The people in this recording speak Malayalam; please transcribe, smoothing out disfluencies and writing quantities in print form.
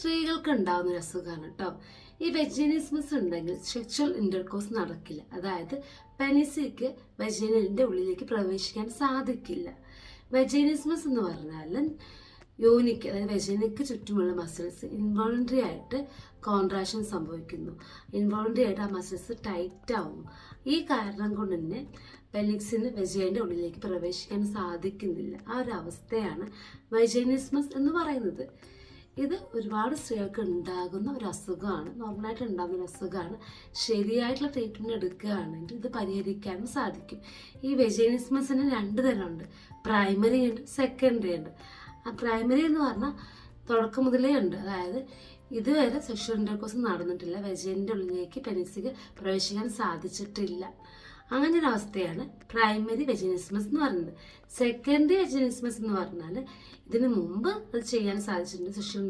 സ്ത്രീകൾക്ക് ഉണ്ടാകുന്ന ഒരു അസുഖമാണ് കേട്ടോ. ഈ വെജിനിസ്മസ് ഉണ്ടെങ്കിൽ സെക്ഷൽ ഇന്റർകോഴ്സ് നടക്കില്ല. അതായത് പെനിസിക്ക് വെജിനലിന്റെ ഉള്ളിലേക്ക് പ്രവേശിക്കാൻ സാധിക്കില്ല. വെജിനിസ്മസ് എന്ന് പറഞ്ഞാൽ യോനിക്ക്, അതായത് വെജിനയ്ക്ക് ചുറ്റുമുള്ള മസിൽസ് ഇൻവോളണ്ടറി ആയിട്ട് കോൺട്രാക്ഷൻ സംഭവിക്കുന്നു. ഇൻവോളണ്ടറി ആയിട്ട് ആ മസിൽസ് ടൈറ്റ് ആവുന്നു. ഈ കാരണം കൊണ്ട് തന്നെ പെനിക്സിന് വെജൈൻ്റെ ഉള്ളിലേക്ക് പ്രവേശിക്കാൻ സാധിക്കുന്നില്ല. ആ ഒരു അവസ്ഥയാണ് വെജിനിസ്മസ് എന്ന് പറയുന്നത്. ഇത് ഒരുപാട് സ്ത്രീകൾക്ക് ഉണ്ടാകുന്ന ഒരു അസുഖമാണ്, നോർമലായിട്ട് ഉണ്ടാകുന്ന ഒരു അസുഖമാണ്. ശരിയായിട്ടുള്ള ട്രീറ്റ്മെൻറ്റ് എടുക്കുകയാണെങ്കിൽ ഇത് പരിഹരിക്കാനും സാധിക്കും. ഈ വെജിനിസ്മസിന് 2 തരമുണ്ട്. പ്രൈമറി ഉണ്ട്, സെക്കൻഡറി ഉണ്ട്. ആ പ്രൈമറി എന്ന് പറഞ്ഞാൽ തുടക്കം മുതലേ ഉണ്ട്. അതായത് ഇതുവരെ സെക്ഷൽ ഇന്റർകോഴ്സ് നടന്നിട്ടില്ല, വെജൈൻ്റെ ഉള്ളിലേക്ക് പെനിസിക്ക് പ്രവേശിക്കാൻ സാധിച്ചിട്ടില്ല. അങ്ങനെ ഒരു അവസ്ഥയാണ് പ്രൈമറി വെജിനിസ്മസ് എന്ന് പറയുന്നത്. സെക്കൻഡറി വെജിനിസ്മസ് എന്ന് പറഞ്ഞാൽ ഇതിനു മുമ്പ് അത് ചെയ്യാൻ സാധിച്ചിട്ടുണ്ട്, സെക്ഷൽ